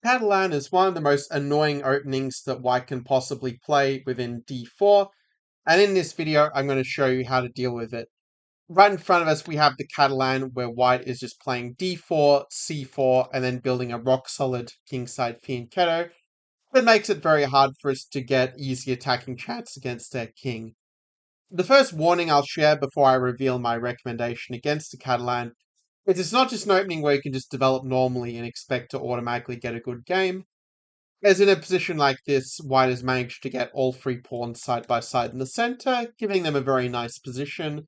Catalan is one of the most annoying openings that white can possibly play within d4, and in this video I'm going to show you how to deal with it. Right in front of us we have the Catalan where white is just playing d4, c4, and then building a rock-solid kingside fianchetto that makes it very hard for us to get easy attacking chance against their king. The first warning I'll share before I reveal my recommendation against the Catalan is it's not just an opening where you can just develop normally and expect to automatically get a good game. As in a position like this, white has managed to get all three pawns side by side in the center, giving them a very nice position.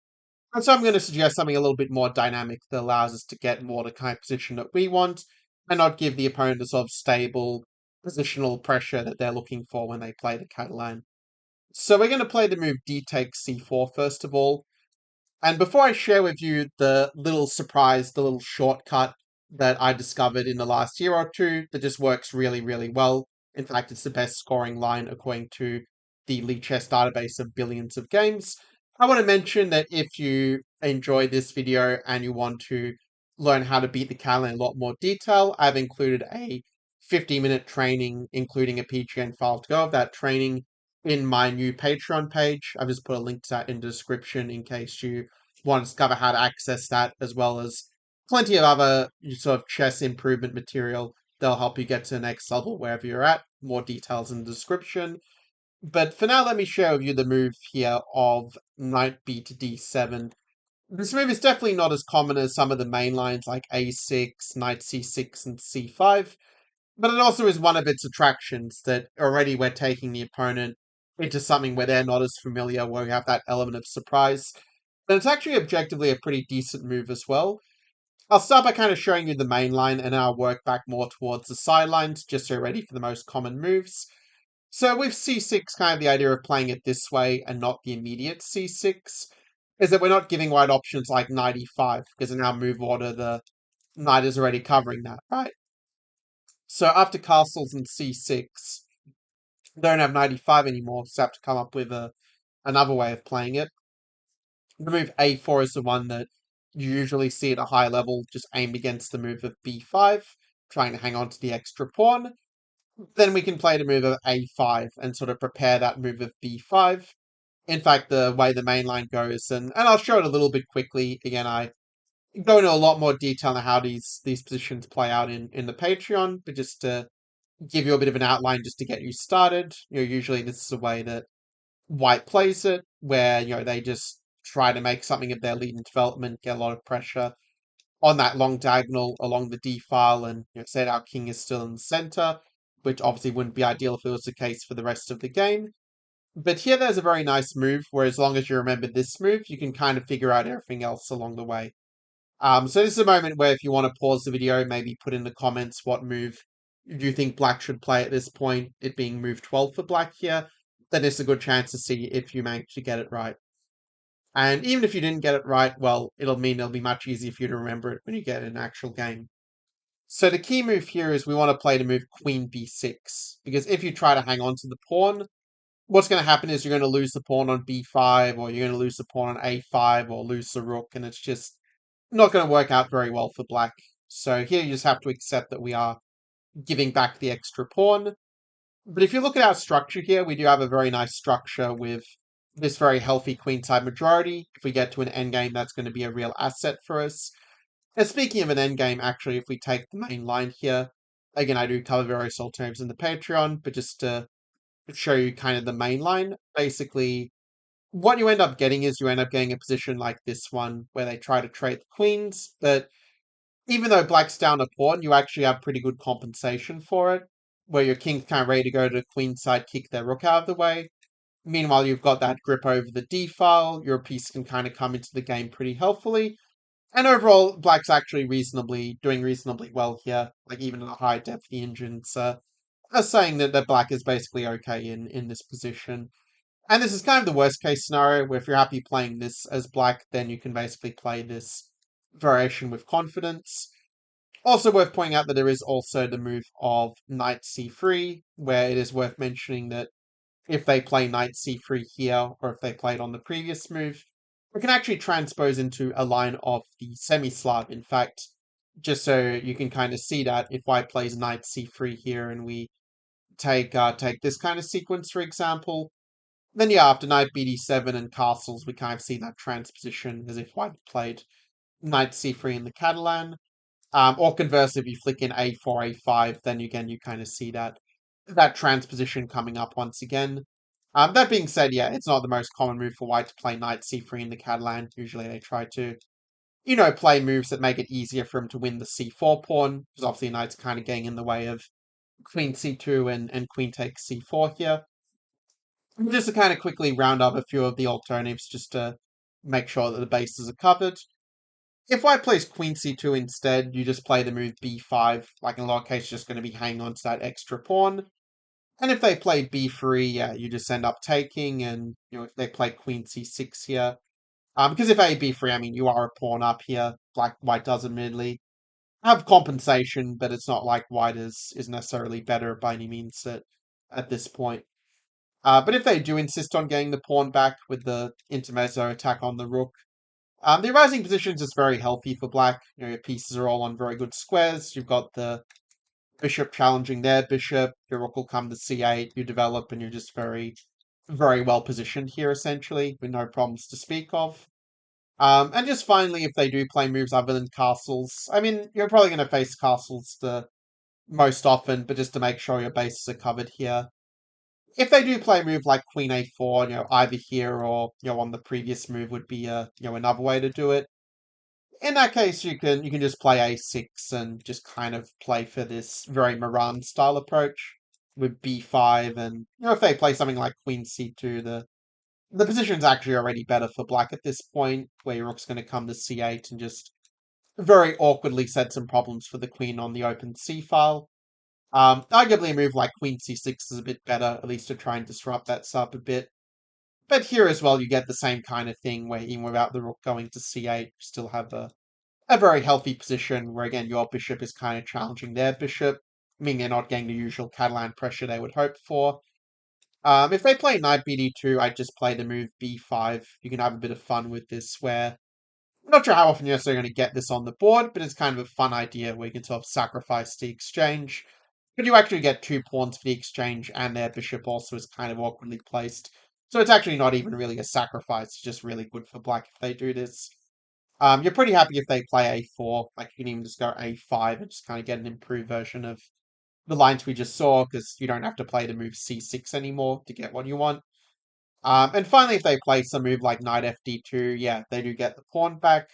And so I'm going to suggest something a little bit more dynamic that allows us to get more the kind of position that we want, and not give the opponent the sort of stable positional pressure that they're looking for when they play the Catalan. So we're going to play the move d takes c4 first of all. And before I share with you the little surprise, the little shortcut that I discovered in the last year or two that just works really, really well. In fact, it's the best scoring line according to the Lichess database of billions of games. I want to mention that if you enjoy this video and you want to learn how to beat the Cal in a lot more detail, I've included a 50-minute training, including a PGN file to go of that training in my new Patreon page. I've just put a link to that in the description in case you want to discover how to access that, as well as plenty of other sort of chess improvement material that'll help you get to the next level wherever you're at. More details in the description. But for now, let me share with you the move here of knight b to d7. This move is definitely not as common as some of the main lines like a6, knight c6, and c5, but it also is one of its attractions that already we're taking the opponent into something where they're not as familiar, where we have that element of surprise. And it's actually objectively a pretty decent move as well. I'll start by kind of showing you the main line, and I'll work back more towards the sidelines, just so you're ready for the most common moves. So with c6, kind of the idea of playing it this way and not the immediate c6 is that we're not giving white options like knight e5, because in our move order, the knight is already covering that, right? So after castles and c6, don't have knight e5 anymore, so have to come up with another way of playing it. The move a4 is the one that you usually see at a high level, just aimed against the move of b5, trying to hang on to the extra pawn. Then we can play the move of a5 and sort of prepare that move of b5. In fact, the way the main line goes, and I'll show it a little bit quickly. Again, I go into a lot more detail on how these positions play out in the Patreon, but just to give you a bit of an outline just to get you started. Usually this is the way that white plays it, where, they just try to make something of their lead in development, get a lot of pressure on that long diagonal along the d file, and say our king is still in the center, which obviously wouldn't be ideal if it was the case for the rest of the game. But here there's a very nice move, where as long as you remember this move, you can kind of figure out everything else along the way. So this is a moment where if you want to pause the video, maybe put in the comments what move you think black should play at this point, it being move 12 for black here, then it's a good chance to see if you manage to get it right. And even if you didn't get it right, well, it'll mean it'll be much easier for you to remember it when you get an actual game. So the key move here is we want to play the move queen b6, because if you try to hang on to the pawn, what's going to happen is you're going to lose the pawn on b5, or you're going to lose the pawn on a5, or lose the rook, and it's just not going to work out very well for black. So here you just have to accept that we are giving back the extra pawn. But if you look at our structure here, we do have a very nice structure with this very healthy queenside majority. If we get to an endgame, that's going to be a real asset for us. And speaking of an endgame, actually, if we take the main line here, again, I do cover various alternatives in the Patreon, but just to show you kind of the main line, basically, what you end up getting is you end up getting a position like this one, where they try to trade the queens, but even though black's down a pawn, you actually have pretty good compensation for it, where your king's kind of ready to go to the queen side, kick their rook out of the way. Meanwhile, you've got that grip over the d file, your piece can kind of come into the game pretty helpfully, and overall, black's actually doing reasonably well here, like even in a high depth the engines are saying that black is basically okay in this position. And this is kind of the worst case scenario, where if you're happy playing this as black, then you can basically play this variation with confidence. Also worth pointing out that there is also the move of knight c3, where it is worth mentioning that if they play knight c3 here, or if they played on the previous move, we can actually transpose into a line of the semi-Slav. In fact, just so you can kind of see that if white plays knight c3 here and we take this kind of sequence, for example, then yeah, after knight bd7 and castles, we kind of see that transposition as if white played knight c3 in the Catalan. Or conversely, if you flick in a4, a5, then again you kind of see that transposition coming up once again. That being said, yeah, it's not the most common move for white to play knight c3 in the Catalan. Usually they try to, play moves that make it easier for him to win the c4 pawn, because obviously knight's kind of getting in the way of queen c2 and queen takes c4 here. Just to kind of quickly round up a few of the alternatives, just to make sure that the bases are covered. If white plays queen c2 instead, you just play the move b5, like in a lot of cases, just going to be hanging on to that extra pawn. And if they play b3, yeah, you just end up taking, and if they play queen c6 here, because if a b3, I mean, you are a pawn up here, like white does admittedly have compensation, but it's not like white is necessarily better by any means at this point. But if they do insist on getting the pawn back with the intermezzo attack on the rook, the rising positions is very healthy for black. Your pieces are all on very good squares. You've got the bishop challenging their bishop. Your rook will come to c8. You develop, and you're just very, very well positioned here, essentially, with no problems to speak of. And just finally, if they do play moves other than castles, I mean, you're probably going to face castles the most often, but just to make sure your bases are covered here. If they do play a move like Queen A4, either here or on the previous move would be another way to do it. In that case, you can just play A6 and just kind of play for this very Moran style approach with B5, and if they play something like Queen C2, the position's actually already better for black at this point, where your rook's going to come to C8 and just very awkwardly set some problems for the queen on the open C file. Arguably, a move like Queen C6 is a bit better, at least to try and disrupt that sub a bit. But here as well, you get the same kind of thing where even without the rook going to C8, you still have a very healthy position where, again, your bishop is kind of challenging their bishop, meaning they're not getting the usual Catalan pressure they would hope for. If they play knight bd2, I'd just play the move b5. You can have a bit of fun with this, where I'm not sure how often you're necessarily going to get this on the board, but it's kind of a fun idea where you can sort of sacrifice the exchange. But you actually get 2 pawns for the exchange, and their bishop also is kind of awkwardly placed. So it's actually not even really a sacrifice, it's just really good for black if they do this. You're pretty happy if they play a4, like you can even just go a5 and just kind of get an improved version of the lines we just saw, because you don't have to play the move c6 anymore to get what you want. And finally, if they play some move like knight fd2, yeah, they do get the pawn back.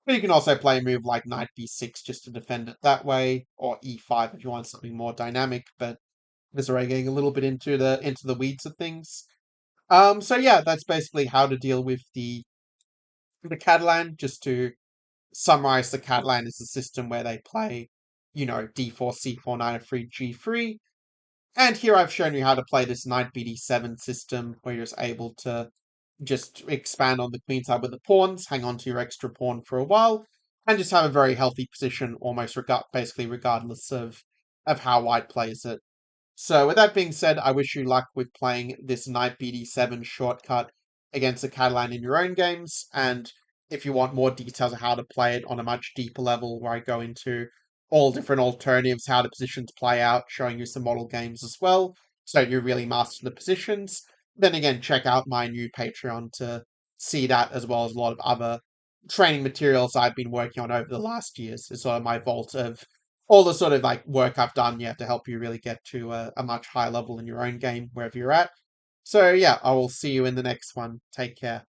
But you can also play a move like knight b6 just to defend it that way, or e5 if you want something more dynamic. But this is already getting a little bit into the weeds of things. So yeah, that's basically how to deal with the Catalan. Just to summarize, the Catalan is a system where they play, d4, c4, knight f3, g3. And here I've shown you how to play this knight bd7 system, where you're just able to just expand on the queen side with the pawns, hang on to your extra pawn for a while, and just have a very healthy position, almost basically regardless of how white plays it. So with that being said, I wish you luck with playing this knight bd7 shortcut against the Catalan in your own games, and if you want more details of how to play it on a much deeper level, where I go into all different alternatives, how the positions play out, showing you some model games as well, so you really master the positions, then again, check out my new Patreon to see that, as well as a lot of other training materials I've been working on over the last years. It's sort of my vault of all the sort of like work I've done, to help you really get to a much higher level in your own game, wherever you're at. So yeah, I will see you in the next one. Take care.